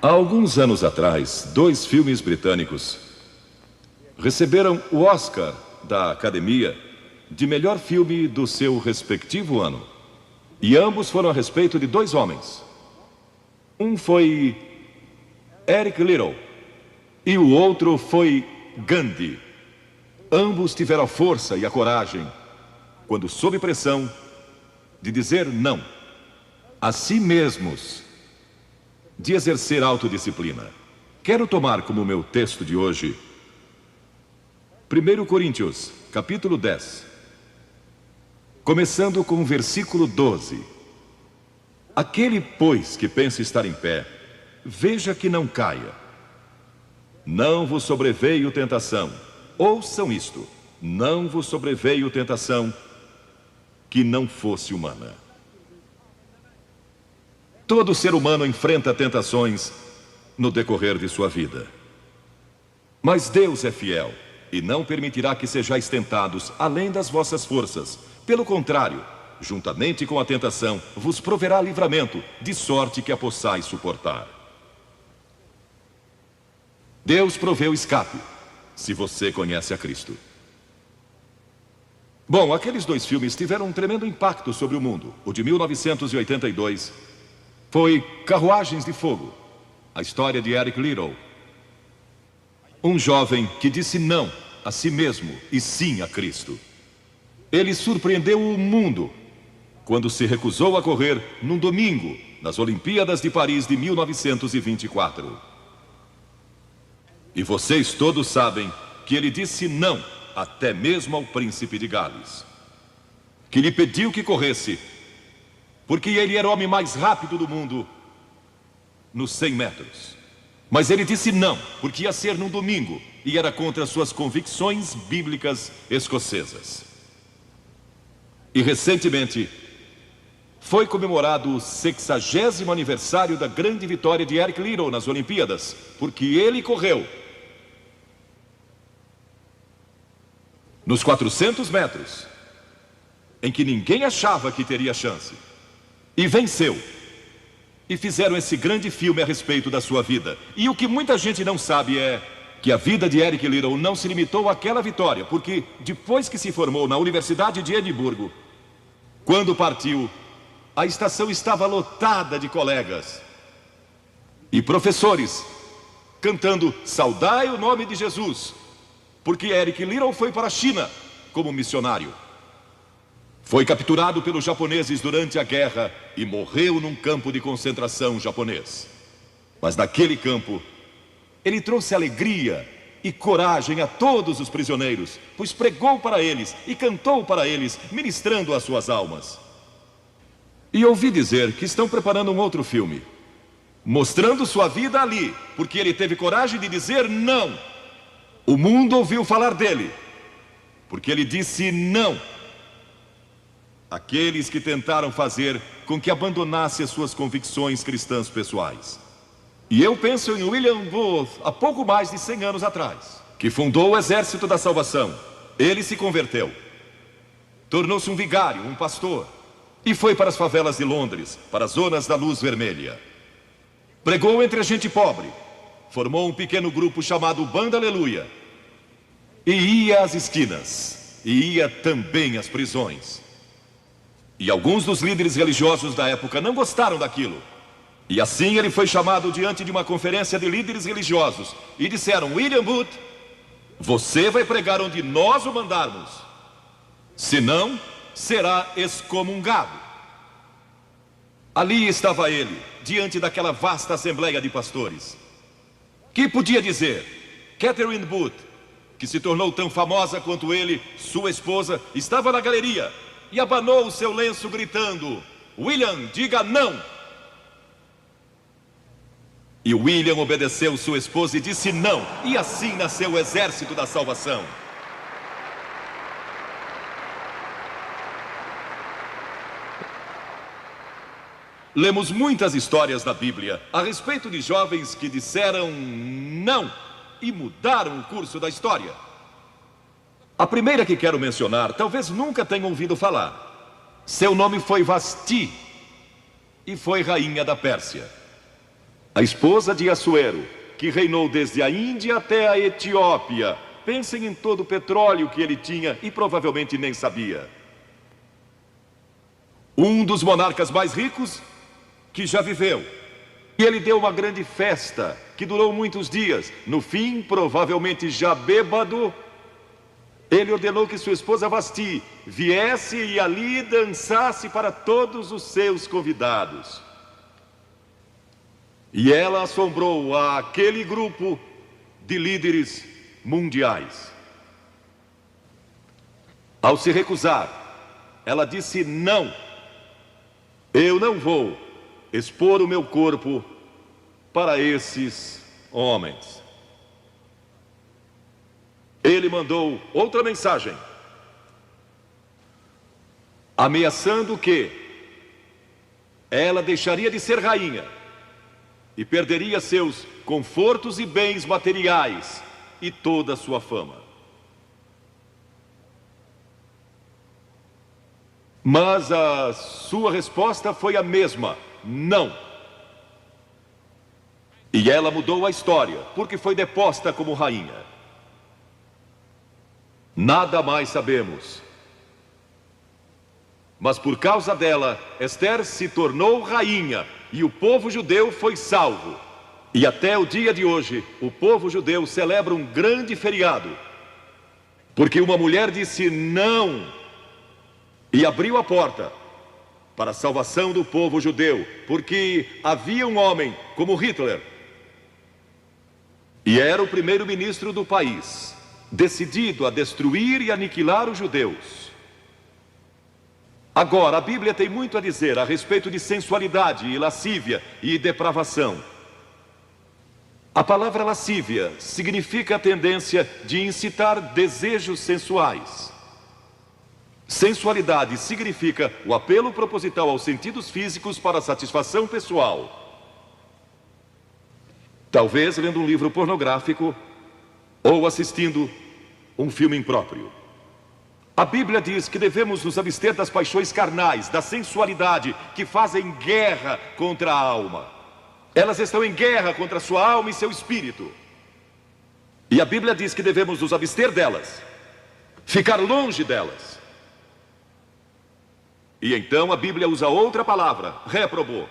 Há alguns anos atrás, dois filmes britânicos receberam o Oscar da Academia de melhor filme do seu respectivo ano. E ambos foram a respeito de dois homens. Um foi Eric Liddell e o outro foi Gandhi. Ambos tiveram a força e a coragem, quando sob pressão, de dizer não a si mesmos, de exercer autodisciplina. Quero tomar como meu texto de hoje 1 Coríntios, capítulo 10, começando com o versículo 12. Aquele, pois, que pensa estar em pé, veja que não caia. Não vos sobreveio tentação. Ouçam isto: não vos sobreveio tentação que não fosse humana. Todo ser humano enfrenta tentações no decorrer de sua vida. Mas Deus é fiel e não permitirá que sejais tentados além das vossas forças. Pelo contrário, juntamente com a tentação, vos proverá livramento, de sorte que a possais suportar. Deus proveu escape, se você conhece a Cristo. Bom, aqueles dois filmes tiveram um tremendo impacto sobre o mundo. O de 1982 foi Carruagens de Fogo, a história de Eric Liddell, um jovem que disse não a si mesmo e sim a Cristo. Ele surpreendeu o mundo quando se recusou a correr num domingo nas Olimpíadas de Paris de 1924. E vocês todos sabem que ele disse não até mesmo ao príncipe de Gales, que lhe pediu que corresse, porque ele era o homem mais rápido do mundo nos 100 metros. Mas ele disse não, porque ia ser num domingo e era contra suas convicções bíblicas escocesas. E recentemente foi comemorado o 60º aniversário da grande vitória de Eric Liddell nas Olimpíadas, porque ele correu nos 400 metros, em que ninguém achava que teria chance, e venceu. E fizeram esse grande filme a respeito da sua vida. E o que muita gente não sabe é que a vida de Eric Liddell não se limitou àquela vitória, porque depois que se formou na Universidade de Edimburgo, quando partiu, a estação estava lotada de colegas e professores cantando "Saudai o nome de Jesus", porque Eric Liddell foi para a China como missionário. Foi capturado pelos japoneses durante a guerra e morreu num campo de concentração japonês. Mas naquele campo, ele trouxe alegria e coragem a todos os prisioneiros, pois pregou para eles e cantou para eles, ministrando as suas almas. E ouvi dizer que estão preparando um outro filme, mostrando sua vida ali, porque ele teve coragem de dizer não. O mundo ouviu falar dele, porque ele disse não àqueles que tentaram fazer com que abandonasse as suas convicções cristãs pessoais. E eu penso em William Booth, há pouco mais de 100 anos atrás, que fundou o Exército da Salvação. Ele se converteu, tornou-se um vigário, um pastor, e foi para as favelas de Londres, para as zonas da luz vermelha. Pregou entre a gente pobre, formou um pequeno grupo chamado Banda Aleluia, e ia às esquinas, e ia também às prisões. E alguns dos líderes religiosos da época não gostaram daquilo. E assim ele foi chamado diante de uma conferência de líderes religiosos. E disseram: William Booth, você vai pregar onde nós o mandarmos. Senão, será excomungado. Ali estava ele, diante daquela vasta assembleia de pastores. Que podia dizer? Catherine Booth, que se tornou tão famosa quanto ele, sua esposa, estava na galeria e abanou o seu lenço gritando: William, diga não! E William obedeceu sua esposa e disse não. E assim nasceu o Exército da Salvação. Lemos muitas histórias da Bíblia a respeito de jovens que disseram não e mudaram o curso da história. A primeira que quero mencionar, talvez nunca tenham ouvido falar. Seu nome foi Vasti e foi rainha da Pérsia. a esposa de Assuero, que reinou desde a Índia até a Etiópia. Pensem em todo o petróleo que ele tinha e provavelmente nem sabia. Um dos monarcas mais ricos que já viveu. E ele deu uma grande festa que durou muitos dias. No fim, provavelmente já bêbado, ele ordenou que sua esposa Vasti viesse e ali dançasse para todos os seus convidados. E ela assombrou aquele grupo de líderes mundiais. Ao se recusar, ela disse: não, eu não vou expor o meu corpo para esses homens. Ele mandou outra mensagem, ameaçando que ela deixaria de ser rainha e perderia seus confortos e bens materiais e toda a sua fama. Mas a sua resposta foi a mesma: não. E ela mudou a história, porque foi deposta como rainha. Nada mais sabemos. Mas por causa dela, Esther se tornou rainha e o povo judeu foi salvo. E até o dia de hoje, o povo judeu celebra um grande feriado, porque uma mulher disse não e abriu a porta para a salvação do povo judeu, porque havia um homem como Hitler, e era o primeiro-ministro do país, decidido a destruir e aniquilar os judeus. Agora, a Bíblia tem muito a dizer a respeito de sensualidade e lascívia e depravação. A palavra lascívia significa a tendência de incitar desejos sensuais. Sensualidade significa o apelo proposital aos sentidos físicos para a satisfação pessoal. Talvez lendo um livro pornográfico ou assistindo um filme impróprio. A Bíblia diz que devemos nos abster das paixões carnais, da sensualidade, que fazem guerra contra a alma. Elas estão em guerra contra a sua alma e seu espírito. E a Bíblia diz que devemos nos abster delas, ficar longe delas. E então a Bíblia usa outra palavra, réprobo.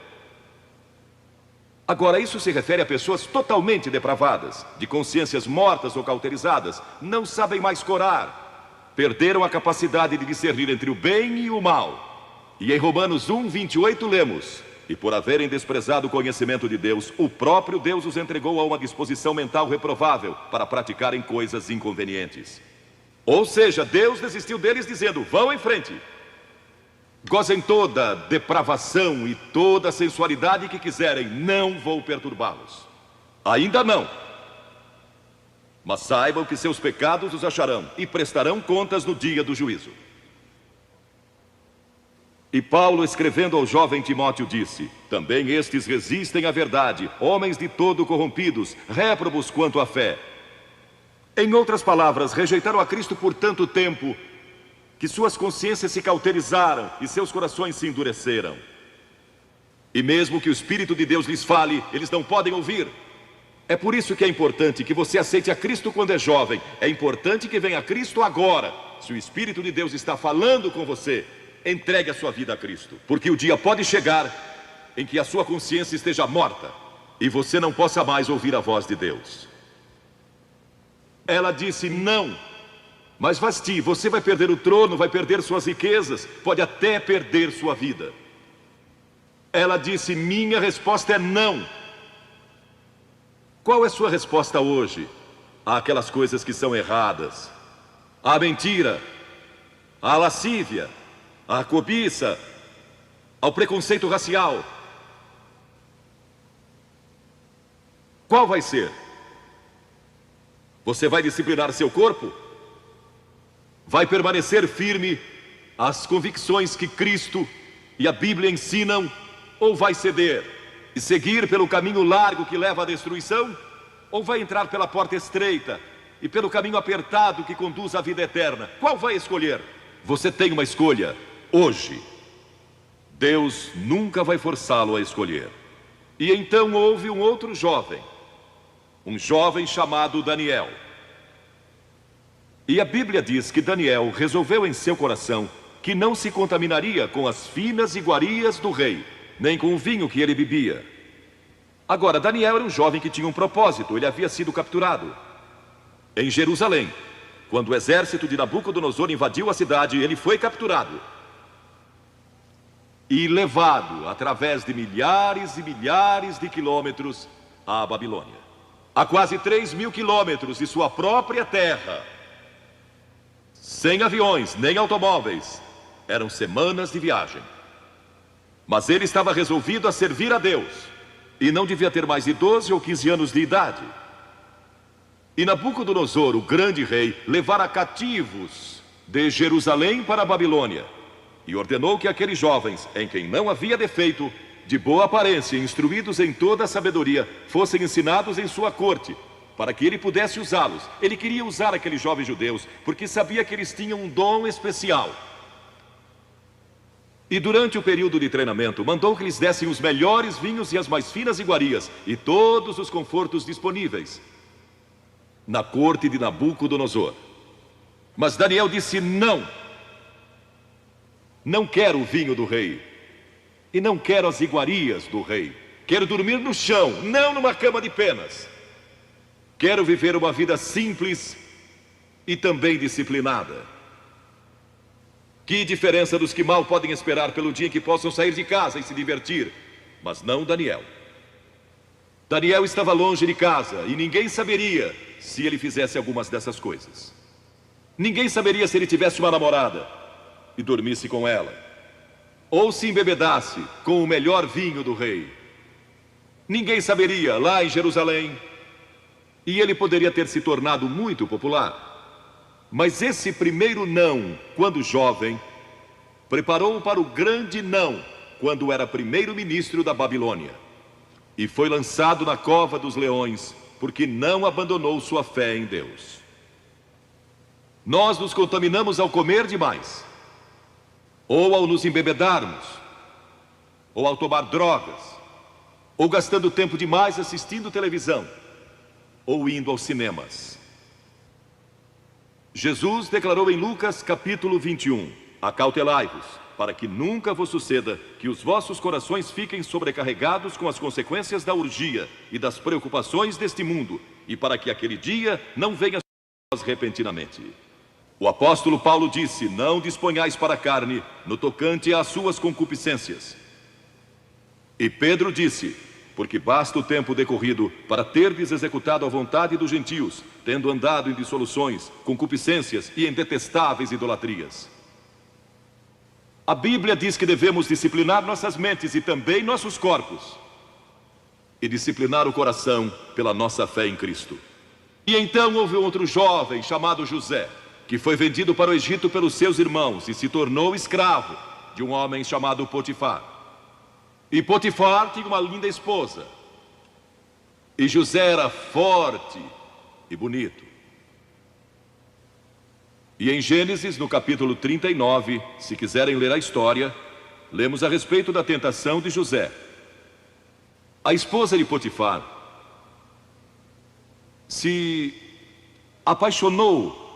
Agora, isso se refere a pessoas totalmente depravadas, de consciências mortas ou cauterizadas, não sabem mais corar, perderam a capacidade de discernir entre o bem e o mal. E em Romanos 1:28 lemos: e por haverem desprezado o conhecimento de Deus, o próprio Deus os entregou a uma disposição mental reprovável para praticarem coisas inconvenientes. Ou seja, Deus desistiu deles dizendo: vão em frente, gozem toda depravação e toda sensualidade que quiserem, não vou perturbá-los. Ainda não. Mas saibam que seus pecados os acharão e prestarão contas no dia do juízo. E Paulo, escrevendo ao jovem Timóteo, disse: também estes resistem à verdade, homens de todo corrompidos, réprobos quanto à fé. Em outras palavras, rejeitaram a Cristo por tanto tempo que suas consciências se cauterizaram e seus corações se endureceram. E mesmo que o Espírito de Deus lhes fale, eles não podem ouvir. É por isso que é importante que você aceite a Cristo quando é jovem. É importante que venha a Cristo agora. Se o Espírito de Deus está falando com você, entregue a sua vida a Cristo. Porque o dia pode chegar em que a sua consciência esteja morta e você não possa mais ouvir a voz de Deus. Ela disse não. Mas Vasti, você vai perder o trono, vai perder suas riquezas, pode até perder sua vida. Ela disse: minha resposta é não. Qual é sua resposta hoje àquelas coisas que são erradas? À mentira, à lascívia, à cobiça, ao preconceito racial? Qual vai ser? Você vai disciplinar seu corpo? Vai permanecer firme às convicções que Cristo e a Bíblia ensinam? Ou vai ceder e seguir pelo caminho largo que leva à destruição? Ou vai entrar pela porta estreita e pelo caminho apertado que conduz à vida eterna? Qual vai escolher? Você tem uma escolha hoje. Deus nunca vai forçá-lo a escolher. E então houve um outro jovem, um jovem chamado Daniel. E a Bíblia diz que Daniel resolveu em seu coração que não se contaminaria com as finas iguarias do rei, nem com o vinho que ele bebia. Agora, Daniel era um jovem que tinha um propósito. Ele havia sido capturado em Jerusalém. Quando o exército de Nabucodonosor invadiu a cidade, ele foi capturado e levado através de milhares e milhares de quilômetros à Babilônia. A quase 3.000 quilômetros de sua própria terra, sem aviões nem automóveis. Eram semanas de viagem. Mas ele estava resolvido a servir a Deus. E não devia ter mais de 12 ou 15 anos de idade. E Nabucodonosor, o grande rei, levara cativos de Jerusalém para a Babilônia. E ordenou que aqueles jovens, em quem não havia defeito, de boa aparência, instruídos em toda a sabedoria, fossem ensinados em sua corte, para que ele pudesse usá-los. Ele queria usar aqueles jovens judeus, porque sabia que eles tinham um dom especial. E durante o período de treinamento, mandou que lhes dessem os melhores vinhos e as mais finas iguarias, e todos os confortos disponíveis na corte de Nabucodonosor. Mas Daniel disse: não, não quero o vinho do rei, e não quero as iguarias do rei. Quero dormir no chão, não numa cama de penas. Quero viver uma vida simples e também disciplinada. Que diferença dos que mal podem esperar pelo dia em que possam sair de casa e se divertir. Mas não Daniel. Daniel estava longe de casa e ninguém saberia se ele fizesse algumas dessas coisas. Ninguém saberia se ele tivesse uma namorada e dormisse com ela, ou se embebedasse com o melhor vinho do rei. Ninguém saberia lá em Jerusalém, e ele poderia ter se tornado muito popular. Mas esse primeiro não, quando jovem, preparou-o para o grande não, quando era primeiro-ministro da Babilônia. E foi lançado na cova dos leões, porque não abandonou sua fé em Deus. Nós nos contaminamos ao comer demais, ou ao nos embebedarmos, ou ao tomar drogas, ou gastando tempo demais assistindo televisão, ou indo aos cinemas. Jesus declarou em Lucas capítulo 21: acautelai-vos, para que nunca vos suceda que os vossos corações fiquem sobrecarregados com as consequências da orgia e das preocupações deste mundo, e para que aquele dia não venha sobre vós repentinamente. O apóstolo Paulo disse: não disponhais para a carne no tocante às suas concupiscências. E Pedro disse: porque basta o tempo decorrido para terdes executado a vontade dos gentios, tendo andado em dissoluções, concupiscências e em detestáveis idolatrias. A Bíblia diz que devemos disciplinar nossas mentes e também nossos corpos, e disciplinar o coração pela nossa fé em Cristo. E então houve outro jovem chamado José, que foi vendido para o Egito pelos seus irmãos e se tornou escravo de um homem chamado Potifar. E Potifar tinha uma linda esposa. E José era forte e bonito. E em Gênesis, no capítulo 39, se quiserem ler a história, lemos a respeito da tentação de José. A esposa de Potifar se apaixonou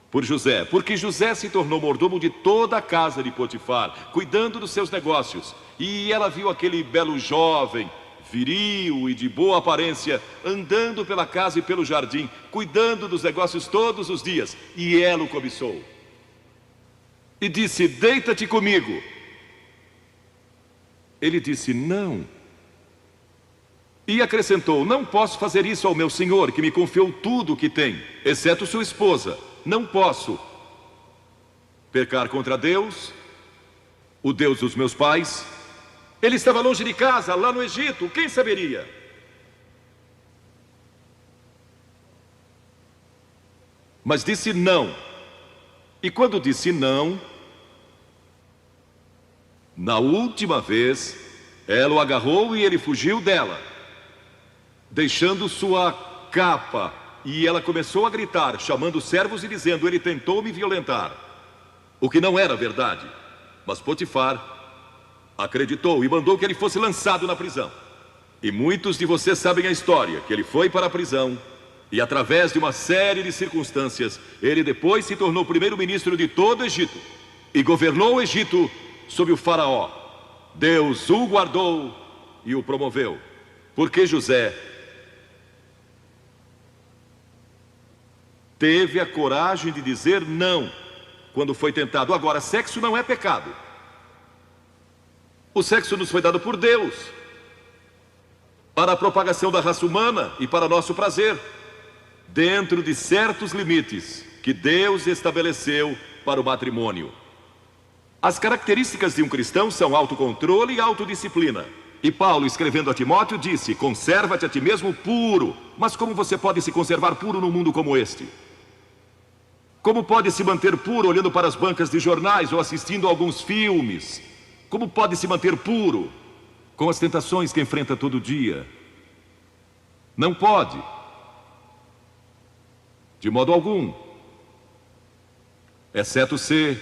por José, porque José se tornou mordomo de toda a casa de Potifar, cuidando dos seus negócios. E ela viu aquele belo jovem, viril e de boa aparência, andando pela casa e pelo jardim, cuidando dos negócios todos os dias. E ela o cobiçou. E disse: deita-te comigo. Ele disse: não. E acrescentou: não posso fazer isso ao meu senhor, que me confiou tudo o que tem, exceto sua esposa. Não posso pecar contra Deus, o Deus dos meus pais. Ele estava longe de casa, lá no Egito, quem saberia? Mas disse não. E quando disse não, na última vez, ela o agarrou e ele fugiu dela, deixando sua capa. E ela começou a gritar, chamando os servos e dizendo: ele tentou me violentar. O que não era verdade. Mas Potifar acreditou e mandou que ele fosse lançado na prisão. E muitos de vocês sabem a história, que ele foi para a prisão e através de uma série de circunstâncias, ele depois se tornou primeiro-ministro de todo o Egito e governou o Egito sob o faraó. Deus o guardou e o promoveu, porque José teve a coragem de dizer não quando foi tentado. Agora, sexo não é pecado. O sexo nos foi dado por Deus para a propagação da raça humana e para nosso prazer, dentro de certos limites que Deus estabeleceu para o matrimônio. As características de um cristão são autocontrole e autodisciplina. E Paulo, escrevendo a Timóteo, disse: conserva-te a ti mesmo puro. Mas como você pode se conservar puro num mundo como este? Como pode se manter puro olhando para as bancas de jornais ou assistindo a alguns filmes? Como pode se manter puro com as tentações que enfrenta todo dia? Não pode, de modo algum, exceto se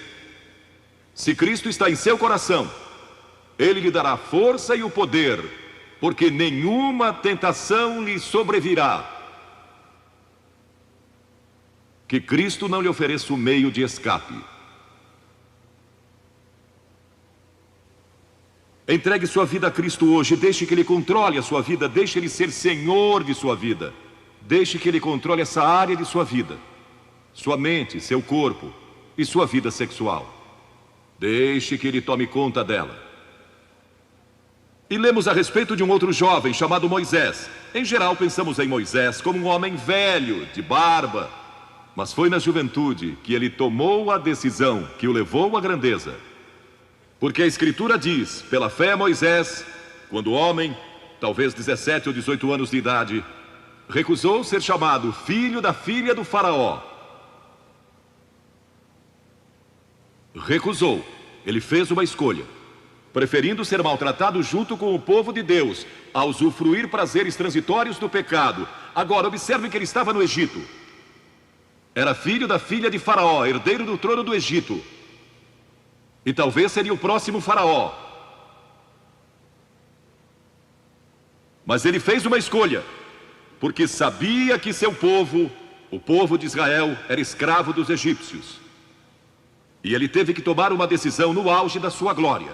Cristo está em seu coração, Ele lhe dará a força e o poder, porque nenhuma tentação lhe sobrevirá que Cristo não lhe ofereça o meio de escape. Entregue sua vida a Cristo hoje, deixe que Ele controle a sua vida, deixe Ele ser Senhor de sua vida, deixe que Ele controle essa área de sua vida, sua mente, seu corpo e sua vida sexual. Deixe que Ele tome conta dela. E lemos a respeito de um outro jovem chamado Moisés. Em geral pensamos em Moisés como um homem velho, de barba, mas foi na juventude que ele tomou a decisão que o levou à grandeza. Porque a Escritura diz, pela fé Moisés, quando homem, talvez 17 ou 18 anos de idade, recusou ser chamado filho da filha do faraó. Recusou, ele fez uma escolha, preferindo ser maltratado junto com o povo de Deus, a usufruir prazeres transitórios do pecado. Agora, observe que ele estava no Egito. Era filho da filha de Faraó, herdeiro do trono do Egito. E talvez seria o próximo faraó. Mas ele fez uma escolha, porque sabia que seu povo, o povo de Israel, era escravo dos egípcios. E ele teve que tomar uma decisão no auge da sua glória.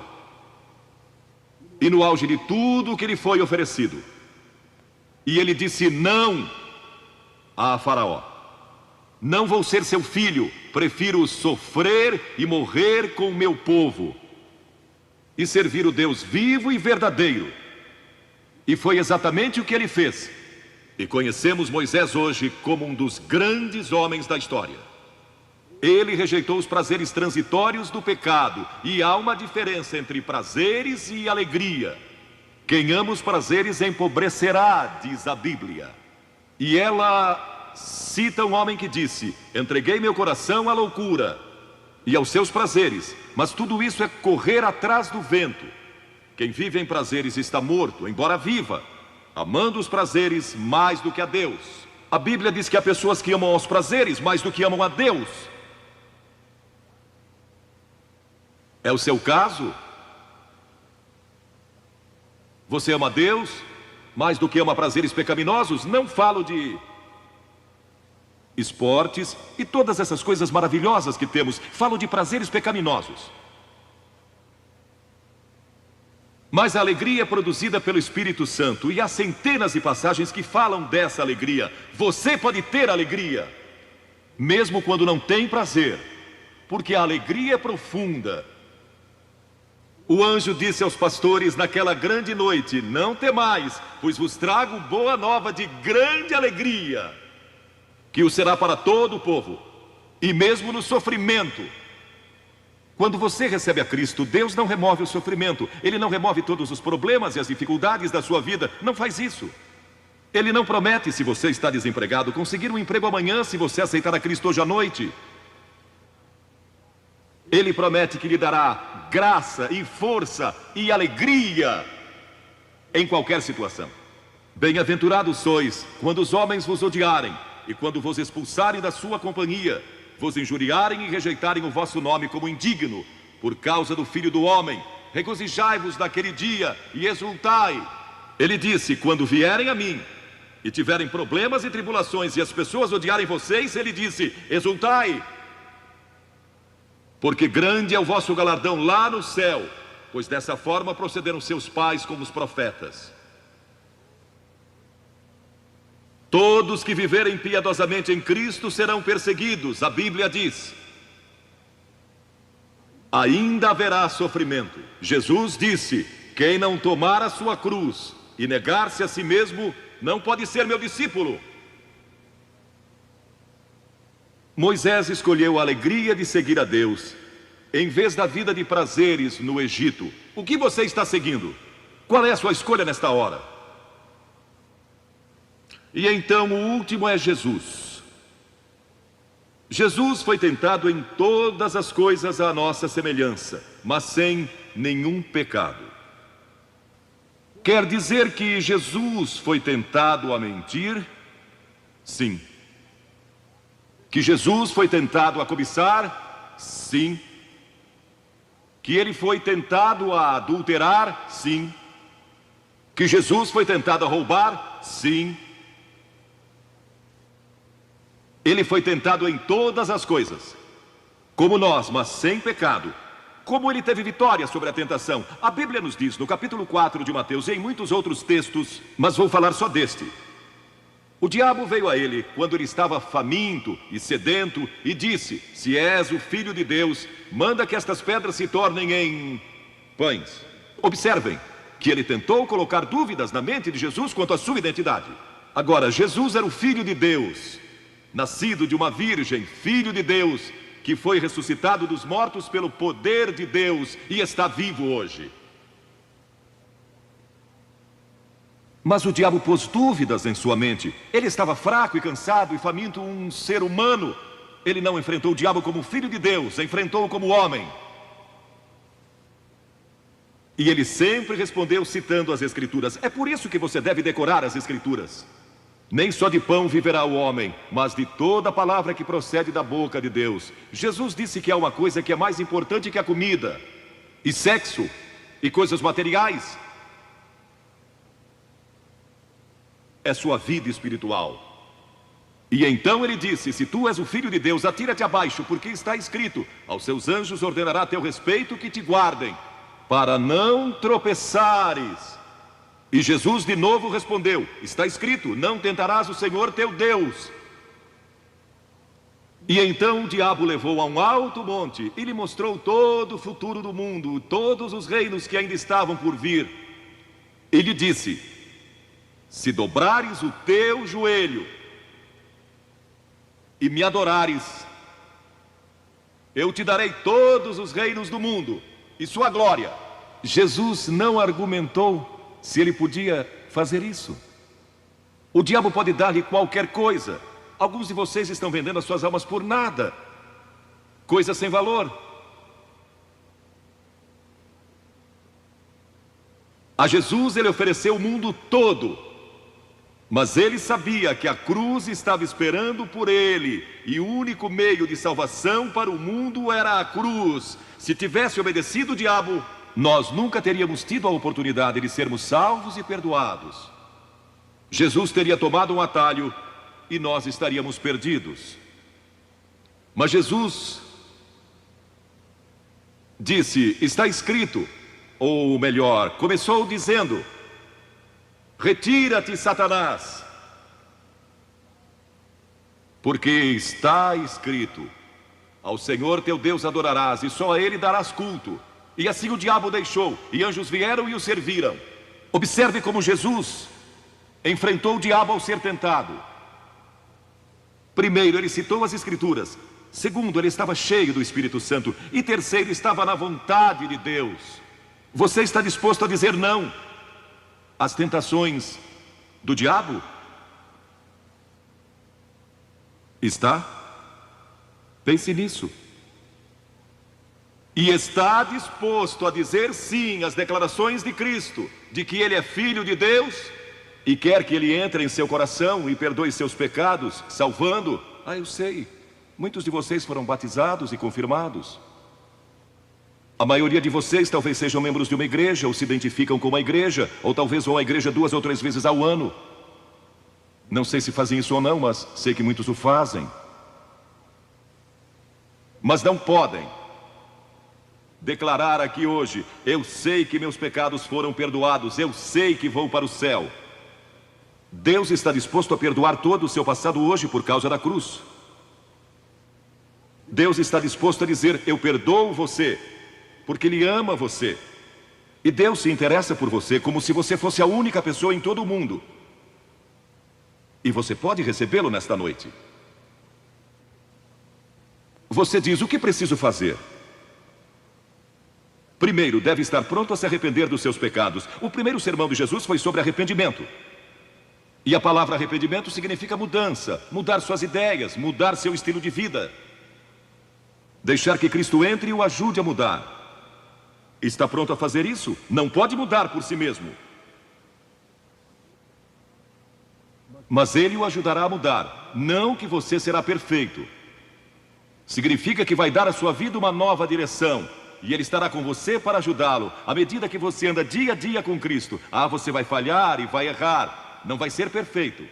E no auge de tudo que lhe foi oferecido. E ele disse não a Faraó. Não vou ser seu filho, prefiro sofrer e morrer com o meu povo e servir o Deus vivo e verdadeiro. E foi exatamente o que ele fez. E conhecemos Moisés hoje como um dos grandes homens da história. Ele rejeitou os prazeres transitórios do pecado. E há uma diferença entre prazeres e alegria. Quem ama os prazeres empobrecerá, diz a Bíblia. E ela cita um homem que disse: entreguei meu coração à loucura e aos seus prazeres, mas tudo isso é correr atrás do vento. Quem vive em prazeres está morto, embora viva, amando os prazeres mais do que a Deus. A Bíblia diz que há pessoas que amam aos prazeres mais do que amam a Deus. É o seu caso? Você ama a Deus mais do que ama prazeres pecaminosos? Não falo de esportes e todas essas coisas maravilhosas que temos. Falo de prazeres pecaminosos. Mas a alegria é produzida pelo Espírito Santo, e há centenas de passagens que falam dessa alegria. Você pode ter alegria, mesmo quando não tem prazer, porque a alegria é profunda. O anjo disse aos pastores naquela grande noite: não temais, pois vos trago boa nova de grande alegria, que o será para todo o povo. E mesmo no sofrimento, quando você recebe a Cristo, Deus não remove o sofrimento. Ele não remove todos os problemas e as dificuldades da sua vida. Não faz isso. Ele não promete, se você está desempregado, conseguir um emprego amanhã se você aceitar a Cristo hoje à noite. Ele promete que lhe dará graça e força e alegria em qualquer situação. Bem-aventurados sois quando os homens vos odiarem e quando vos expulsarem da sua companhia, vos injuriarem e rejeitarem o vosso nome como indigno, por causa do Filho do Homem. Regozijai-vos naquele dia e exultai, Ele disse: quando vierem a mim e tiverem problemas e tribulações e as pessoas odiarem vocês, ele disse: exultai, porque grande é o vosso galardão lá no céu, pois dessa forma procederam seus pais com os profetas. Todos que viverem piedosamente em Cristo serão perseguidos, a Bíblia diz. Ainda haverá sofrimento. Jesus disse: quem não tomar a sua cruz e negar-se a si mesmo, não pode ser meu discípulo. Moisés escolheu a alegria de seguir a Deus, em vez da vida de prazeres no Egito. O que você está seguindo? Qual é a sua escolha nesta hora? E então o último é Jesus. Jesus foi tentado em todas as coisas à nossa semelhança, mas sem nenhum pecado. Quer dizer que Jesus foi tentado a mentir? Sim. Que Jesus foi tentado a cobiçar? Sim. Que ele foi tentado a adulterar? Sim. Que Jesus foi tentado a roubar? Sim. Ele foi tentado em todas as coisas, como nós, mas sem pecado. Como ele teve vitória sobre a tentação? A Bíblia nos diz no capítulo 4 de Mateus e em muitos outros textos, mas vou falar só deste. O diabo veio a ele quando ele estava faminto e sedento e disse: se és o Filho de Deus, manda que estas pedras se tornem em pães. Observem que ele tentou colocar dúvidas na mente de Jesus quanto à sua identidade. Agora, Jesus era o Filho de Deus, nascido de uma virgem, Filho de Deus, que foi ressuscitado dos mortos pelo poder de Deus e está vivo hoje. Mas o diabo pôs dúvidas em sua mente. Ele estava fraco e cansado e faminto, um ser humano. Ele não enfrentou o diabo como filho de Deus, enfrentou-o como homem. E ele sempre respondeu citando as Escrituras. É por isso que você deve decorar as Escrituras. Nem só de pão viverá o homem, mas de toda a palavra que procede da boca de Deus. Jesus disse que há uma coisa que é mais importante que a comida, e sexo, e coisas materiais. É sua vida espiritual. E então ele disse: se tu és o Filho de Deus, atira-te abaixo, porque está escrito: aos seus anjos ordenará a teu respeito que te guardem, para não tropeçares. E Jesus de novo respondeu: está escrito, não tentarás o Senhor teu Deus. E então o diabo levou a um alto monte e lhe mostrou todo o futuro do mundo, todos os reinos que ainda estavam por vir. E lhe disse: se dobrares o teu joelho e me adorares, eu te darei todos os reinos do mundo e sua glória. Jesus não argumentou se ele podia fazer isso. O diabo pode dar-lhe qualquer coisa. Alguns de vocês estão vendendo as suas almas por nada, coisas sem valor. A Jesus ele ofereceu o mundo todo, mas ele sabia que a cruz estava esperando por ele, e o único meio de salvação para o mundo era a cruz. Se tivesse obedecido o diabo, nós nunca teríamos tido a oportunidade de sermos salvos e perdoados. Jesus teria tomado um atalho e nós estaríamos perdidos. Mas Jesus disse: está escrito, ou melhor, começou dizendo: retira-te, Satanás, porque está escrito, ao Senhor teu Deus adorarás e só a Ele darás culto. E assim o diabo deixou, e anjos vieram e o serviram. Observe como Jesus enfrentou o diabo ao ser tentado. Primeiro, ele citou as Escrituras. Segundo, ele estava cheio do Espírito Santo. E terceiro, estava na vontade de Deus. Você está disposto a dizer não às tentações do diabo? Está? Pense nisso. E está disposto a dizer sim às declarações de Cristo, de que Ele é Filho de Deus, e quer que Ele entre em seu coração e perdoe seus pecados, salvando? Eu sei, muitos de vocês foram batizados e confirmados. A maioria de vocês talvez sejam membros de uma igreja, ou se identificam com uma igreja, ou talvez vão à igreja 2 ou 3 vezes ao ano. Não sei se fazem isso ou não, mas sei que muitos o fazem. Mas não podem declarar aqui hoje: eu sei que meus pecados foram perdoados, eu sei que vou para o céu. Deus está disposto a perdoar todo o seu passado hoje por causa da cruz. Deus está disposto a dizer: eu perdoo você, porque Ele ama você. E Deus se interessa por você como se você fosse a única pessoa em todo o mundo. E você pode recebê-lo nesta noite. Você diz: o que preciso fazer? Primeiro, deve estar pronto a se arrepender dos seus pecados. O primeiro sermão de Jesus foi sobre arrependimento. E a palavra arrependimento significa mudança, mudar suas ideias, mudar seu estilo de vida. Deixar que Cristo entre e o ajude a mudar. Está pronto a fazer isso? Não pode mudar por si mesmo. Mas Ele o ajudará a mudar. Não que você será perfeito. Significa que vai dar à sua vida uma nova direção. E Ele estará com você para ajudá-lo. À medida que você anda dia a dia com Cristo. Você vai falhar e vai errar. Não vai ser perfeito.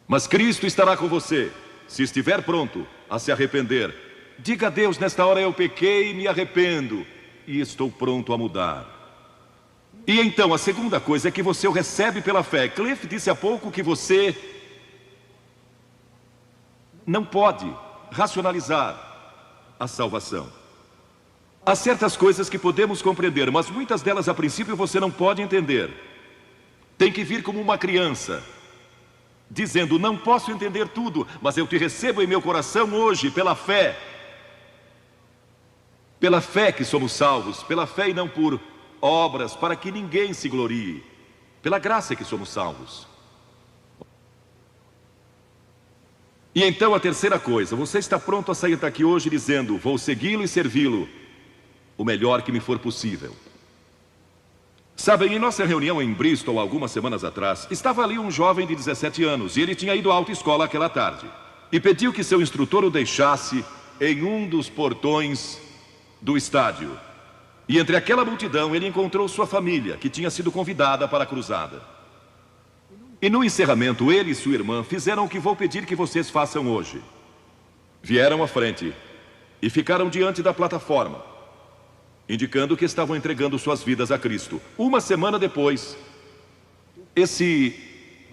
Mas Cristo estará com você. Se estiver pronto a se arrepender, diga a Deus: nesta hora eu pequei e me arrependo. E estou pronto a mudar. E então a segunda coisa é que você o recebe pela fé. Cliff disse há pouco que você não pode racionalizar a salvação. Há certas coisas que podemos compreender, mas muitas delas a princípio você não pode entender. Tem que vir como uma criança, dizendo: não posso entender tudo, mas eu te recebo em meu coração hoje pela fé. Pela fé que somos salvos, pela fé e não por obras, para que ninguém se glorie. Pela graça que somos salvos. E então a terceira coisa: você está pronto a sair daqui hoje dizendo: vou segui-lo e servi-lo o melhor que me for possível. Sabem, em nossa reunião em Bristol, algumas semanas atrás, estava ali um jovem de 17 anos, e ele tinha ido à autoescola aquela tarde. E pediu que seu instrutor o deixasse em um dos portões do estádio. E entre aquela multidão, ele encontrou sua família, que tinha sido convidada para a cruzada. E no encerramento, ele e sua irmã fizeram o que vou pedir que vocês façam hoje. Vieram à frente e ficaram diante da plataforma, indicando que estavam entregando suas vidas a Cristo. Uma semana depois, esse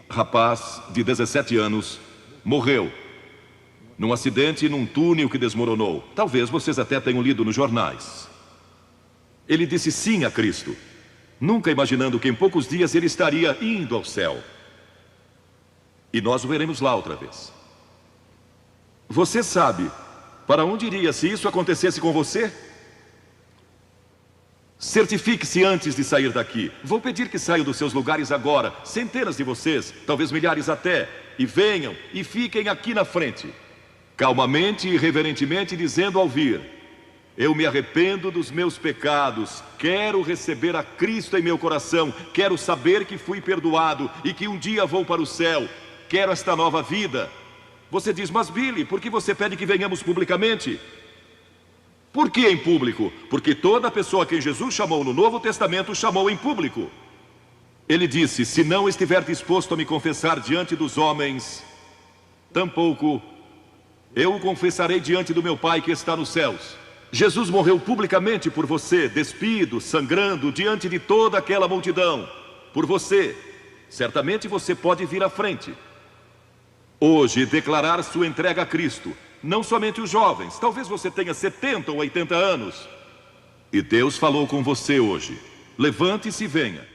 rapaz de 17 anos morreu num acidente num túnel que desmoronou. Talvez vocês até tenham lido nos jornais. Ele disse sim a Cristo, nunca imaginando que em poucos dias ele estaria indo ao céu. E nós o veremos lá outra vez. Você sabe para onde iria se isso acontecesse com você? Certifique-se antes de sair daqui. Vou pedir que saiam dos seus lugares agora, centenas de vocês, talvez milhares até, e venham e fiquem aqui na frente, calmamente e reverentemente, dizendo ao vir: eu me arrependo dos meus pecados, quero receber a Cristo em meu coração, quero saber que fui perdoado e que um dia vou para o céu, quero esta nova vida. Você diz: mas Billy, por que você pede que venhamos publicamente? Por que em público? Porque toda pessoa a quem Jesus chamou no Novo Testamento chamou em público. Ele disse: se não estiver disposto a me confessar diante dos homens, tampouco eu o confessarei diante do meu Pai que está nos céus. Jesus morreu publicamente por você, despido, sangrando, diante de toda aquela multidão. Por você. Certamente você pode vir à frente hoje declarar sua entrega a Cristo. Não somente os jovens, talvez você tenha 70 ou 80 anos. E Deus falou com você hoje. Levante-se e venha.